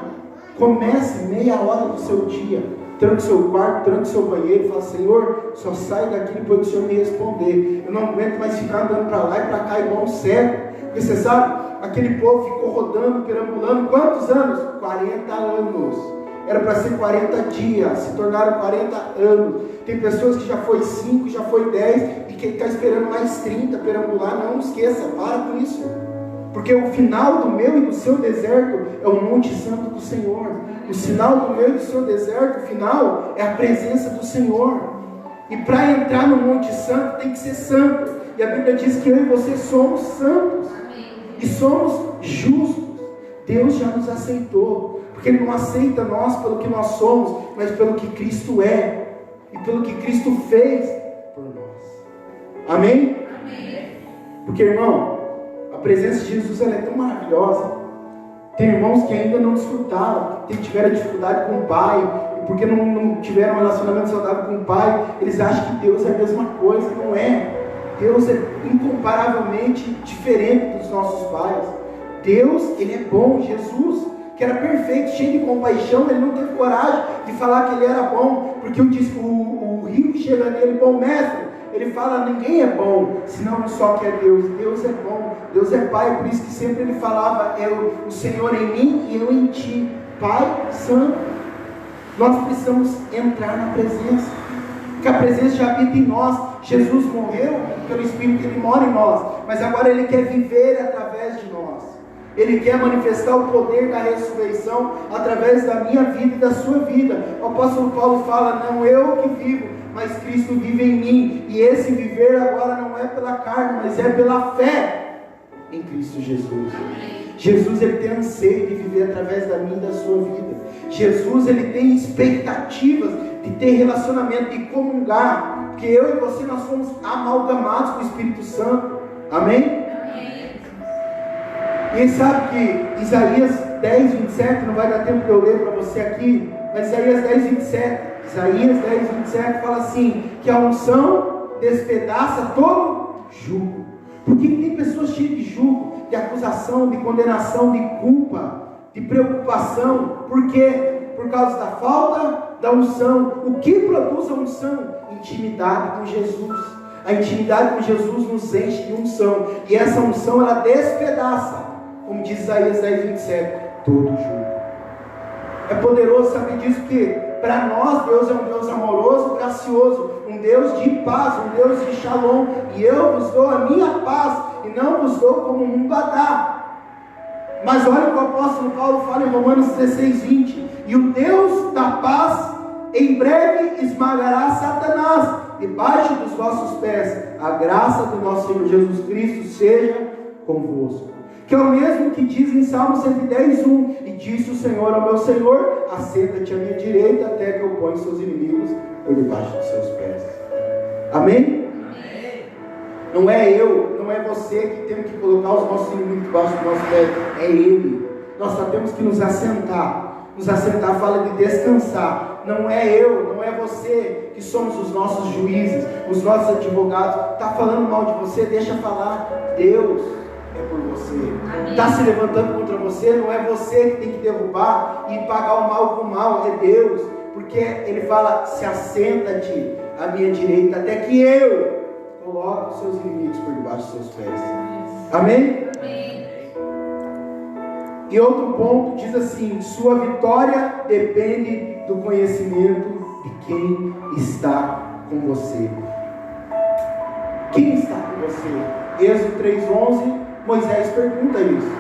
comece meia hora do seu dia. Tranque seu quarto, tranque seu banheiro e fala: Senhor, só sai daqui depois que o Senhor me responder. Eu não aguento mais ficar andando para lá e para cá igual um cego. Porque você sabe, aquele povo ficou rodando, perambulando, quantos anos? 40 anos. Era para ser 40 dias, se tornaram 40 anos. Tem pessoas que já foi 5, já foi 10 e que está esperando mais 30 perambular. Não esqueça, para com isso. Porque o final do meu e do seu deserto é o Monte Santo do Senhor. O sinal do meu e do seu deserto, o final, é a presença do Senhor. E para entrar no Monte Santo tem que ser santo. E a Bíblia diz que eu e você somos santos. E somos justos. Deus já nos aceitou. Porque Ele não aceita nós pelo que nós somos, mas pelo que Cristo é. E pelo que Cristo fez por nós. Amém? Amém. Porque, irmão, a presença de Jesus ela é tão maravilhosa. Tem irmãos que ainda não desfrutaram, que tiveram dificuldade com o pai, e porque não tiveram um relacionamento saudável com o pai, eles acham que Deus é a mesma coisa. Não é. Deus é incomparavelmente diferente dos nossos pais. Deus, Ele é bom. Jesus, que era perfeito, cheio de compaixão, ele não teve coragem de falar que ele era bom, porque o rico chega nele, bom mestre, ele fala, ninguém é bom, senão só que é Deus. Deus é bom, Deus é Pai, por isso que sempre ele falava, o Senhor em mim e eu em ti, Pai Santo. Nós precisamos entrar na presença, porque a presença já habita em nós. Jesus morreu pelo Espírito, ele mora em nós, mas agora ele quer viver através de nós. Ele quer manifestar o poder da ressurreição através da minha vida e da sua vida. O apóstolo Paulo fala, não eu que vivo, mas Cristo vive em mim, e esse viver agora não é pela carne, mas é pela fé em Cristo Jesus. Jesus, ele tem anseio de viver através da minha e da sua vida. Jesus, ele tem expectativas de ter relacionamento, de comungar, porque eu e você, nós somos amalgamados com o Espírito Santo. Amém? E sabe que Isaías 10, 27, não vai dar tempo de eu ler para você aqui, mas Isaías 10, 27 fala assim, que a unção despedaça todo jugo. Porque tem pessoas cheias de jugo, de acusação, de condenação, de culpa, de preocupação. Por quê? Por causa da falta da unção. O que produz a unção? Intimidade com Jesus. A intimidade com Jesus nos enche de unção, e essa unção, ela despedaça, como diz Isaías 10, 27, todo jugo. É poderoso saber disso, que para nós Deus é um Deus amoroso, gracioso, um Deus de paz, um Deus de shalom, e eu vos dou a minha paz, e não vos dou como o mundo a dá. Mas olha o que o apóstolo Paulo fala em Romanos 16, 20, e o Deus da paz em breve esmagará Satanás debaixo dos vossos pés. A graça do nosso Senhor Jesus Cristo seja convosco. Que é o mesmo que diz em Salmo 110, 1, e disse o Senhor ao meu Senhor, assenta-te à minha direita, até que eu ponha os seus inimigos por debaixo dos seus pés. Amém? Amém? Não é eu, não é você que temos que colocar os nossos inimigos debaixo dos nossos pés, é Ele. Nós só temos que nos assentar. Nos assentar fala de descansar. Não é eu, não é você que somos os nossos juízes, os nossos advogados. Está falando mal de você, deixa falar. Deus é por você. Está se levantando contra você, não é você que tem que derrubar e pagar o mal com o mal, é Deus. Porque Ele fala, se assenta-te à minha direita, até que eu coloque os seus inimigos por debaixo dos seus pés. Amém? Amém. E outro ponto diz assim, sua vitória depende do conhecimento de quem está com você. Quem está com você? Êxodo 3:11, Moisés pergunta isso.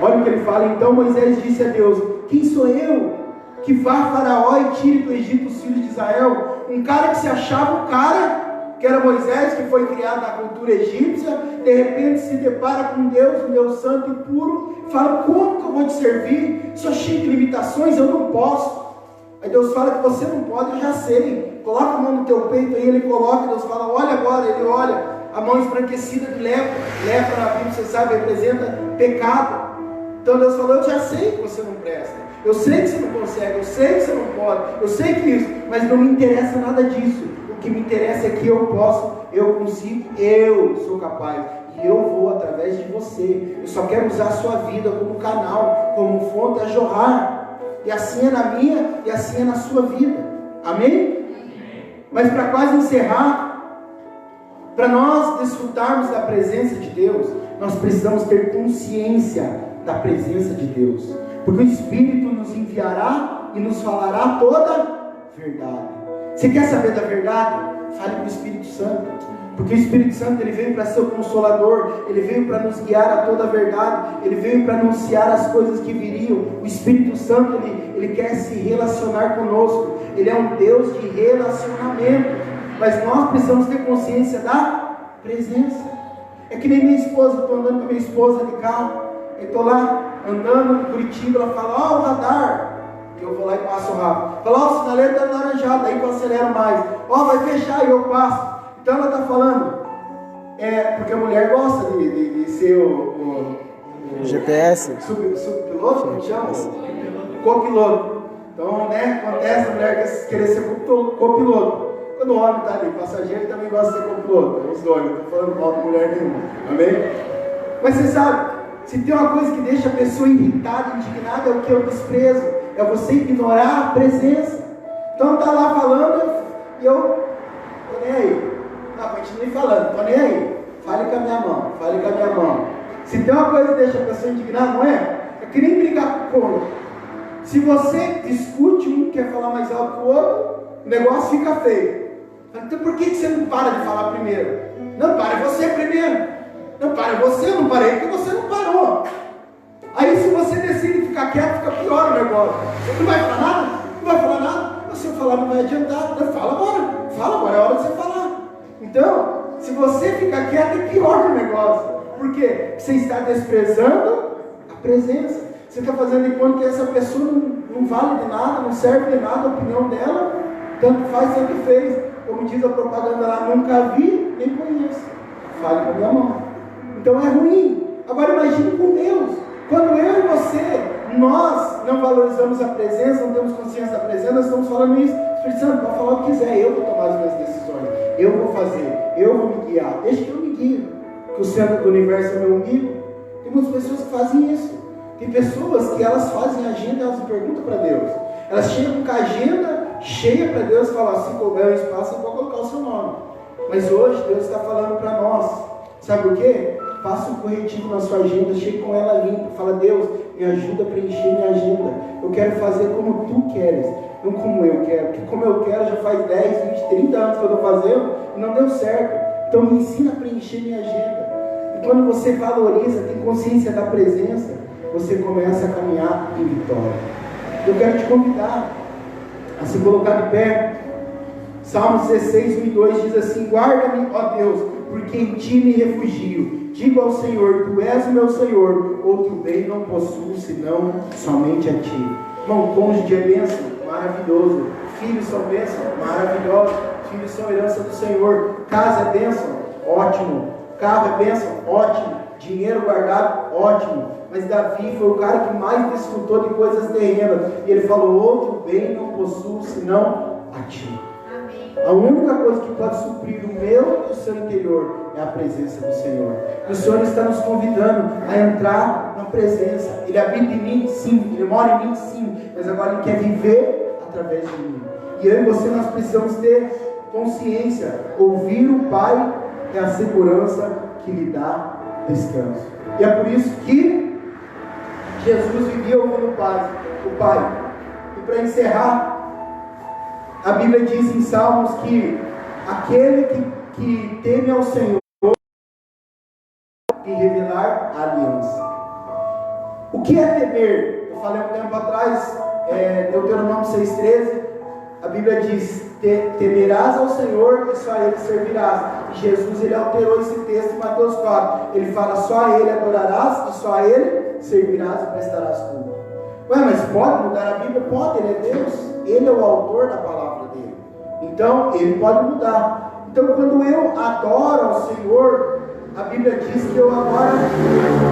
Olha o que ele fala, então Moisés disse a Deus, quem sou eu que vá a Faraó e tire do Egito os filhos de Israel? Um cara que se achava um cara, que era Moisés, que foi criado na cultura egípcia, de repente se depara com Deus, um Deus santo e puro, fala, como que eu vou te servir? Sou cheio de limitações, eu não posso. Aí Deus fala que você não pode, eu já sei. Coloca a mão no teu peito, aí ele coloca, Deus fala, olha agora, ele olha, a mão esbranquecida de lepra. Lepra na Bíblia, você sabe, representa pecado. Então Deus falou, eu já sei que você não presta, eu sei que você não consegue, eu sei que você não pode, eu sei que isso, mas não me interessa nada disso. O que me interessa é que eu posso, eu consigo, eu sou capaz, e eu vou através de você. Eu só quero usar a sua vida como canal, como fonte a jorrar, e assim é na minha, e assim é na sua vida. Amém? Mas para quase encerrar, para nós desfrutarmos da presença de Deus, nós precisamos ter consciência da presença de Deus, porque o Espírito nos enviará e nos falará toda verdade. Você quer saber da verdade? Fale com o Espírito Santo, porque o Espírito Santo, ele veio para ser o consolador, ele veio para nos guiar a toda a verdade, ele veio para anunciar as coisas que viriam. O Espírito Santo, ele quer se relacionar conosco, ele é um Deus de relacionamento, mas nós precisamos ter consciência da presença. É que nem minha esposa, eu estou andando com minha esposa de carro, eu estou lá andando em Curitiba, ela fala, ó, o radar. Eu vou lá e passo rápido. Fala, ó, o sinaleiro está laranjado, aí que eu acelero mais. Ó, vai fechar e eu passo. Então ela está falando, porque a mulher gosta de ser o GPS. Subpiloto, como chama? Copiloto. Então, né, acontece a mulher querer ser copiloto. Quando o homem está ali, passageiro, também gosta de ser copiloto. Os dois, não estou falando mal de mulher nenhuma. Amém? Mas você sabe, Se tem uma coisa que deixa a pessoa irritada, indignada, é o que? É o desprezo. É você ignorar a presença. Então tá lá falando e eu tô nem aí. Não, continue falando, tô nem aí. Fale com a minha mão, fale com a minha mão. Se tem uma coisa que deixa a pessoa indignada, não é? É que nem brigar com o outro. Se você discute, um quer falar mais alto que o outro, o negócio fica feio. Então por que você não para de falar primeiro? Não, para você primeiro. Não, para você, eu não parei porque você não parou. Aí se você decide ficar quieto, fica pior o negócio. Você não vai falar nada? Não vai falar nada? Se eu falar não vai adiantar. Não, fala agora, é hora de você falar. Então, se você ficar quieto, é pior o negócio. Por quê? Você está desprezando a presença. Você está fazendo de conta que essa pessoa não vale de nada, não serve de nada a opinião dela. Tanto faz, tanto fez. Como diz a propaganda lá, nunca vi, nem conheço. Fale com a minha mão. Então é ruim. Agora imagine com Deus. Quando eu e você, nós não valorizamos a presença, não temos consciência da presença, nós estamos falando isso. Espírito Santo, pode falar o que quiser, eu vou tomar as minhas decisões. Eu vou fazer, eu vou me guiar. Deixa que eu me guie. Que o centro do universo é meu umbigo. Tem muitas pessoas que fazem isso. Tem pessoas que elas fazem agenda, elas perguntam para Deus. Elas chegam com a agenda cheia para Deus e falam, se couber um espaço, eu vou colocar o seu nome. Mas hoje Deus está falando para nós. Sabe o quê? Faça um corretivo na sua agenda, chegue com ela limpa. Fala, Deus, me ajuda a preencher minha agenda. Eu quero fazer como tu queres, não como eu quero. Porque como eu quero já faz 10, 20, 30 anos que eu estou fazendo e não deu certo. Então me ensina a preencher minha agenda. E quando você valoriza, tem consciência da presença, você começa a caminhar em vitória. Eu quero te convidar a se colocar de pé. Salmos 16, 1 e 2 diz assim: guarda-me, ó Deus, porque em ti me refugio. Digo ao Senhor, tu és o meu Senhor, outro bem não possuo, senão somente a ti. Irmão, cônjuge é bênção, maravilhoso. Filhos são bênção, maravilhoso. Filhos são herança do Senhor. Casa é bênção, ótimo. Carro é bênção, ótimo. Dinheiro guardado, ótimo. Mas Davi foi o cara que mais desfrutou de coisas terrenas. E ele falou, outro bem não possuo, senão a ti. A única coisa que pode suprir o meu e o seu interior é a presença do Senhor. E o Senhor está nos convidando a entrar na presença. Ele habita em mim, sim. Ele mora em mim, sim. Mas agora Ele quer viver através de mim. E eu e você, nós precisamos ter consciência. Ouvir o Pai é a segurança que lhe dá descanso. E é por isso que Jesus vivia ouvindo o Pai. E para encerrar, a Bíblia diz em Salmos que aquele que teme ao Senhor e revelar a aliança. O que é temer? Eu falei um tempo atrás, Deuteronômio 6,13, a Bíblia diz, temerás ao Senhor e só a Ele servirás. E Jesus, Ele alterou esse texto em Mateus 4. Ele fala, só a Ele adorarás e só a Ele servirás e prestarás culto. Ué, mas pode mudar a Bíblia? Pode, Ele é Deus. Ele é o autor da palavra dele. Então, Ele pode mudar. Então, quando eu adoro ao Senhor, a Bíblia diz que eu agora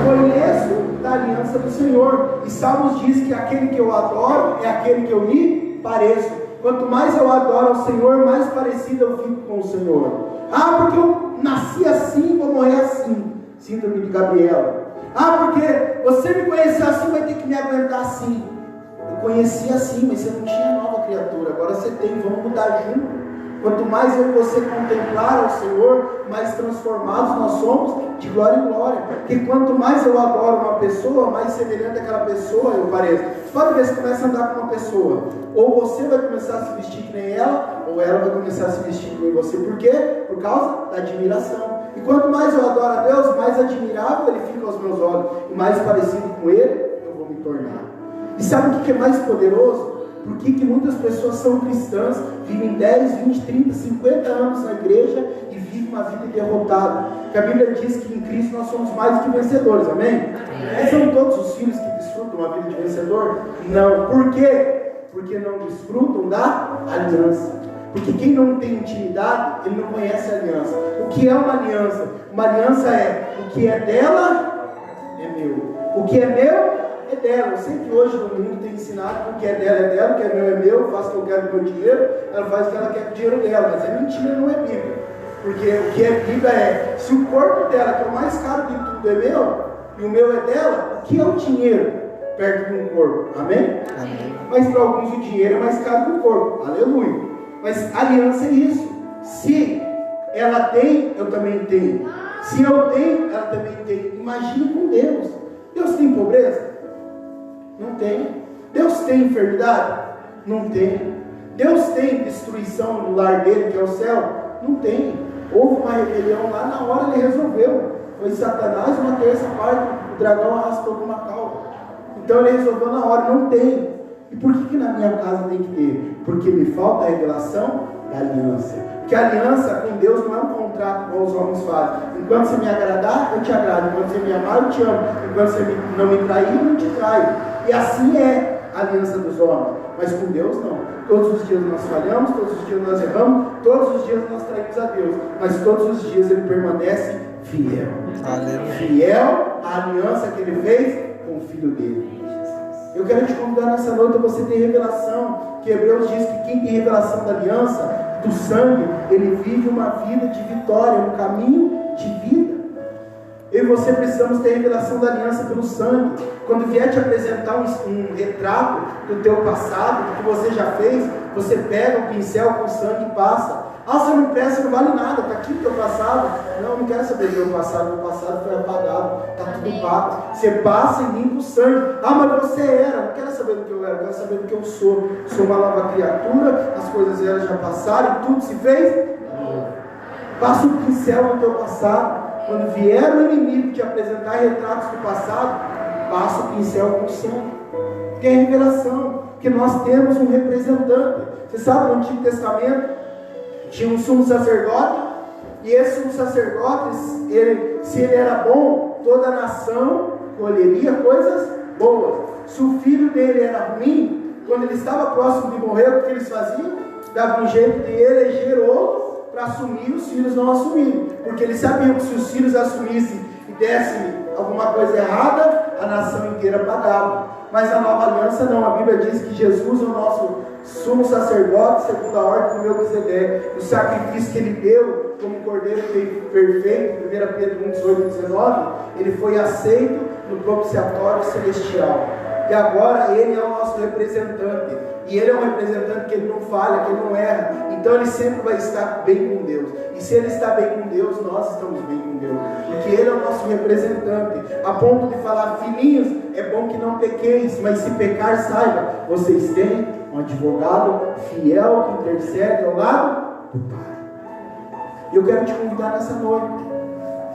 conheço da aliança do Senhor. E Salmos diz que aquele que eu adoro é aquele que eu lhe pareço. Quanto mais eu adoro ao Senhor, mais parecido eu fico com o Senhor. Ah, porque eu nasci assim, vou morrer assim. Síndrome de Gabriela. Ah, porque você me conheceu assim, vai ter que me aguentar assim. Eu conheci assim, mas você não tinha nova criatura. Agora você tem, vamos mudar junto. Quanto mais eu e você contemplar ao Senhor, mais transformados nós somos de glória em glória. Porque quanto mais eu adoro uma pessoa, mais semelhante àquela pessoa eu pareço. Toda vez que você começa a andar com uma pessoa, ou você vai começar a se vestir que nem ela, ou ela vai começar a se vestir que nem você. Por quê? Por causa da admiração. E quanto mais eu adoro a Deus, mais admirável Ele fica aos meus olhos. E mais parecido com Ele eu vou me tornar. E sabe o que é mais poderoso? Por que muitas pessoas são cristãs, vivem 10, 20, 30, 50 anos na igreja e vivem uma vida derrotada? Porque a Bíblia diz que em Cristo nós somos mais do que vencedores, amém? São todos os filhos que desfrutam uma vida de vencedor? Não. Por quê? Porque não desfrutam da aliança. Porque quem não tem intimidade, ele não conhece a aliança. O que é uma aliança? Uma aliança é o que é dela é meu. O que é meu é dela. Eu sei que hoje no mundo tem ensinado que o que é dela, o que é meu, eu faço o que eu quero com o meu dinheiro, ela faz o que ela quer com o dinheiro dela, mas é mentira, não é Bíblia. Porque o que é Bíblia é, se o corpo dela, que é o mais caro de tudo, é meu, e o meu é dela, o que é o dinheiro perto de um corpo? Amém? Amém. Mas para alguns o dinheiro é mais caro que o corpo. Aleluia. Mas aliança é isso. Se ela tem, eu também tenho. Se eu tenho, ela também tem. Imagine com Deus. Deus tem pobreza? Não tem. Deus tem enfermidade? Não tem. Deus tem destruição no lar dele, que é o céu? Não tem. Houve uma rebelião lá, na hora ele resolveu. Foi Satanás, uma terça parte, o dragão arrastou com uma cauda. Então ele resolveu na hora, não tem. E por que na minha casa tem que ter? Porque me falta a revelação da aliança. Porque a aliança com Deus não é um contrato como os homens fazem. Enquanto você me agradar, eu te agrado. Enquanto você me amar, eu te amo. Enquanto você não me trair, eu não te traio. E assim é a aliança dos homens. Mas com Deus não. Todos os dias nós falhamos, todos os dias nós erramos, todos os dias nós traímos a Deus. Mas todos os dias Ele permanece fiel. Aleluia. Fiel à aliança que Ele fez com o Filho dele. Eu quero te convidar nessa noite a você ter revelação. Que Hebreus diz que quem tem revelação da aliança, do sangue, ele vive uma vida de vitória, um caminho de vida. Eu e você precisamos ter revelação da aliança pelo sangue. Quando vier te apresentar um retrato do teu passado, do que você já fez, você pega um pincel com sangue e passa. Ah, você não presta, não vale nada, está aqui o teu passado. Não, não quero saber do meu passado foi apagado, está tudo pago. Você passa e limpa o sangue. Ah, mas você era, não quero saber do que eu era, quero saber do que eu sou. Sou uma nova criatura, as coisas elas já passaram, tudo se fez. Passa o pincel no teu passado. Quando vier o inimigo te apresentar retratos do passado, passa o pincel com sangue. Tem revelação, que nós temos um representante. Você sabe, no Antigo Testamento tinha um sumo sacerdote, e esse sumo sacerdote, se ele era bom, toda a nação colheria coisas boas. Se o filho dele era ruim, quando ele estava próximo de morrer, o que eles faziam? Davam um jeito de eleger outro para assumir, os filhos não assumirem, porque eles sabiam que se os filhos assumissem e dessem alguma coisa errada, a nação inteira pagava. Mas a nova aliança não, a Bíblia diz que Jesus é o nosso sumo sacerdote, segundo a ordem do Melquisedeque. O sacrifício que ele deu como cordeiro perfeito, 1 Pedro 1, 18 e 19, ele foi aceito no propiciatório celestial. E agora ele é o nosso representante. E ele é um representante que ele não falha, que ele não erra. Então ele sempre vai estar bem com Deus. E se ele está bem com Deus, nós estamos bem com Deus. Porque ele é o nosso representante. A ponto de falar, filhinhos, é bom que não pequeis, mas se pecar, saiba, vocês têm um advogado fiel que intercede ao lado do Pai. E eu quero te convidar nessa noite.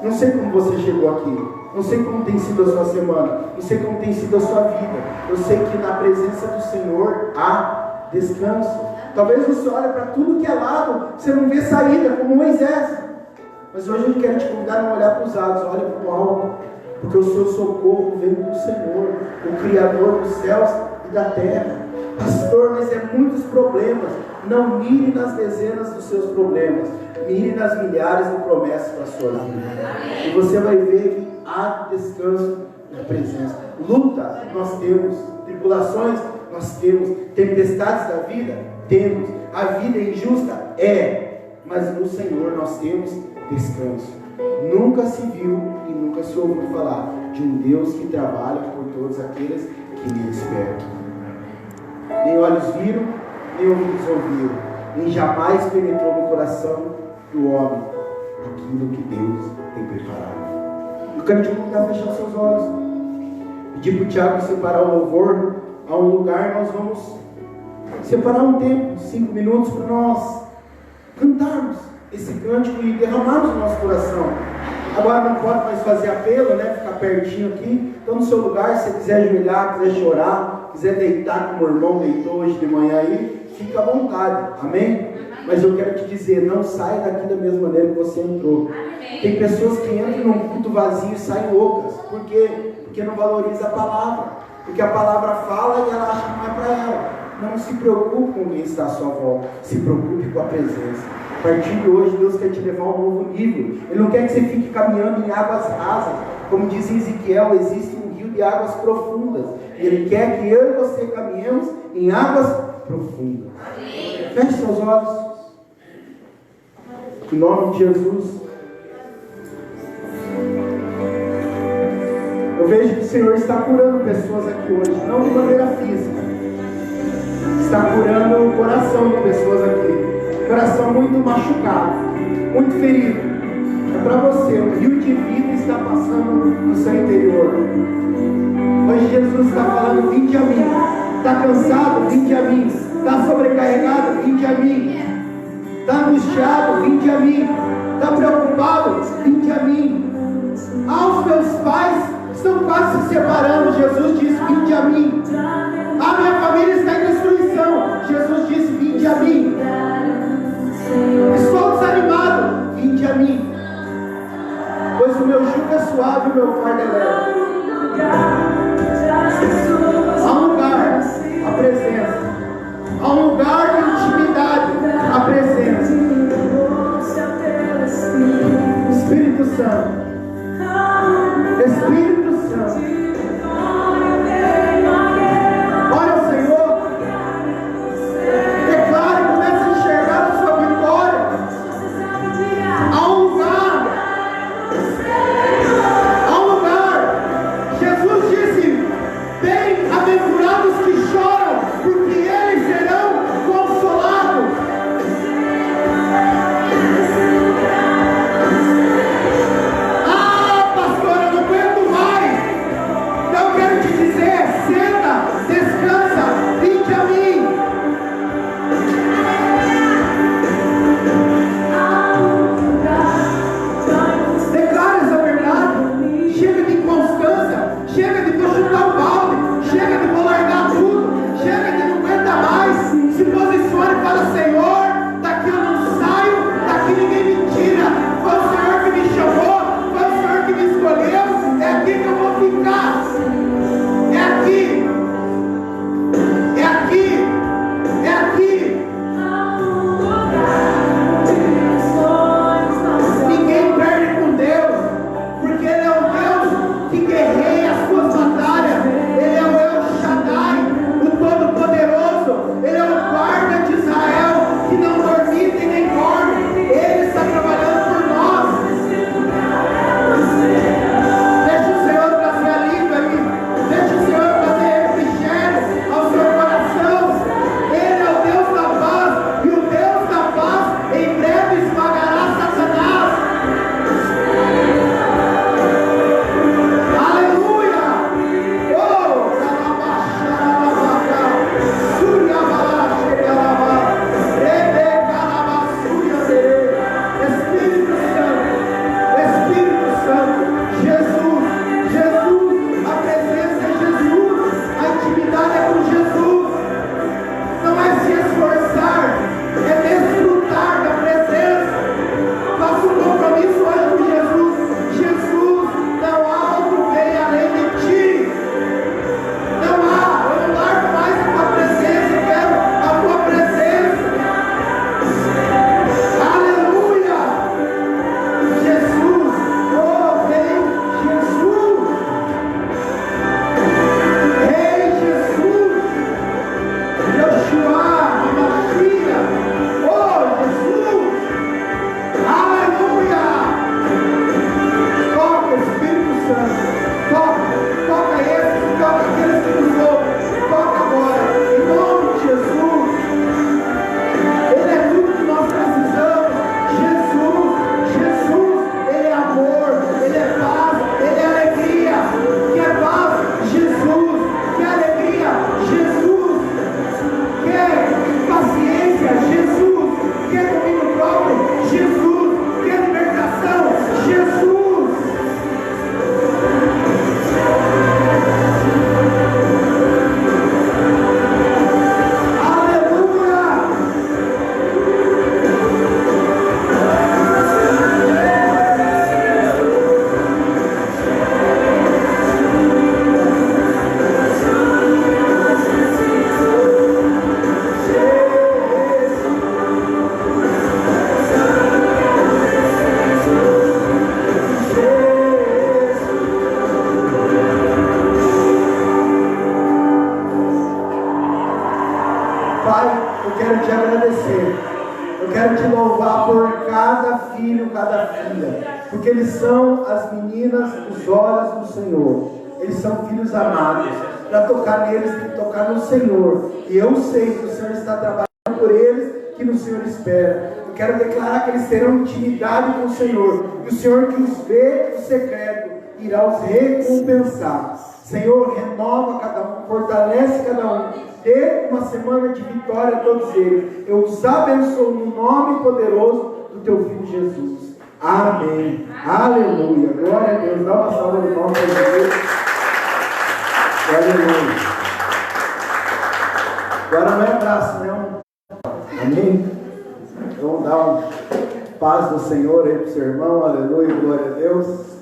Não sei como você chegou aqui. Não sei como tem sido a sua semana. Não sei como tem sido a sua vida. Eu sei que na presença do Senhor há descanso. Talvez você olhe para tudo que é lado, você não vê saída, como Moisés. Mas hoje eu quero te convidar a não olhar para os lados, olha para o alto. Porque o seu socorro vem do Senhor, o Criador dos céus e da terra. Pastor, mas é muitos problemas. Não mire nas dezenas dos seus problemas. Mire nas milhares de promessas para a sua vida. E você vai ver que há descanso na presença. Luta nós temos. Tribulações nós temos. Tempestades da vida temos. A vida é injusta? É. Mas no Senhor nós temos descanso. Nunca se viu e nunca se ouviu falar de um Deus que trabalha por todos aqueles que lhe esperam. Nem olhos viram, nem ouvidos ouviram, nem jamais penetrou no coração do homem aquilo que Deus tem preparado. Eu quero te convidar a fechar seus olhos, pedir para o Tiago separar o louvor a um lugar. Nós vamos separar um tempo, 5 minutos, para nós cantarmos esse cântico e derramarmos o nosso coração. Agora não pode mais fazer apelo, né? Ficar pertinho aqui. Então no seu lugar, se você quiser ajoelhar, quiser chorar, quiser deitar como o irmão deitou hoje de manhã aí, fica à vontade, amém? Mas eu quero te dizer, não saia daqui da mesma maneira que você entrou. Tem pessoas que entram num culto vazio e saem loucas. Por quê? Porque não valoriza a palavra. Porque a palavra fala e ela acha que não é para ela. Não se preocupe com quem está à sua volta, se preocupe com a presença. A partir de hoje, Deus quer te levar a um novo nível. Ele não quer que você fique caminhando em águas rasas. Como diz em Ezequiel, existe um rio de águas profundas. E Ele quer que eu e você caminhemos em águas profundas. Feche seus olhos. Em nome de Jesus. Eu Eu vejo que o Senhor está curando pessoas aqui hoje, não de maneira física. Está curando o coração de pessoas aqui. Coração muito machucado, muito ferido. É para você, o rio de vida está passando no seu interior. Hoje Jesus está falando, vinde a mim. Está cansado? Vinde a mim. Está sobrecarregado? Vinde a mim. Está angustiado? Vinde a mim. Está preocupado? Vinde a mim. Os meus pais estão quase se separando. Jesus disse, vinde a mim. A minha família está em destruição. Jesus disse, vinde a mim. Estou desanimado. Vinde a mim. Pois o meu jugo é suave e o meu fardo é leve. Há um lugar, a presença. Há um lugar de intimidade, a presença. Espírito Santo. Espírito Santo. Olha o Senhor. Declare e comece a enxergar a sua vitória. Há um lugar. Há um lugar. Jesus disse, bem-aventurados que choram, porque eles serão consolados. Pastor, eu não aguento mais. Então eu quero te dizer, senta, descansa, vinde a mim. Declara essa verdade. Chega de inconstância, chega de chutar o balde, chega de vou largar tudo, chega de não aguentar mais. Se posicione e fala, Senhor, daqui eu não saio, daqui ninguém me tira. Foi o Senhor que me chamou, foi o Senhor que me escolheu, é aqui que eu vou ficar. É aqui, é aqui, é aqui. Ninguém perde com Deus, porque Ele é o Deus que guerreia as suas batalhas. Ele é o El Shaddai, o Todo-Poderoso. Ele é o guarda de Israel, que não dormita e nem dorme. Ele está trabalhando por nós. Deixa o Senhor trazer alívio aí. Deixa o Senhor trazer refrigério ao seu coração. Ele é o Deus da paz, e o Deus da paz em breve esmagará Satanás. Aleluia! Oh, Espírito Santo, Espírito Santo, Jesus, Jesus, a presença é Jesus, a intimidade é com Jesus. Não é se esforçar, é desfrutar da presença. Faça um compromisso hoje com Jesus. Jesus, não há outro bem além de ti. Não há, eu não largo mais a tua presença, eu quero a tua presença. Aleluia! Jesus, oh, vem Jesus. Rei Jesus. Yeshua, Mashiach, oh Jesus, aleluia! Toca, Espírito Santo, toca esses, toca aqueles que nos ouvem, toca agora, em nome de Jesus. Ele é tudo que nós precisamos. Jesus, Ele é amor, Ele é paz, Ele é alegria. Quer paz? Jesus. Quer alegria? Jesus. Quer paciência? Jesus. Quer domínio próprio? Jesus. Quer libertação? Jesus. Aleluia! Pai, eu quero te agradecer. Eu quero te louvar por cada filho, cada filha, porque eles são as meninas dos olhos do Senhor. Eles são filhos amados. Para tocar neles, tem que tocar no Senhor. E eu sei que o Senhor está trabalhando por eles, que no Senhor espera. Eu quero declarar que eles terão intimidade com o Senhor. E o Senhor que os vê no secreto irá os recompensar. Senhor, renova cada um, fortalece cada um. Dê uma semana de vitória a todos eles. Eu os abençoo no nome poderoso do teu Filho Jesus. Amém. Aleluia. Glória a Deus. Dá uma salva de palmas para Jesus. Aleluia. Agora não é abraço, né? Amém? Vamos dar um paz do Senhor aí para o seu irmão. Aleluia. Glória a Deus.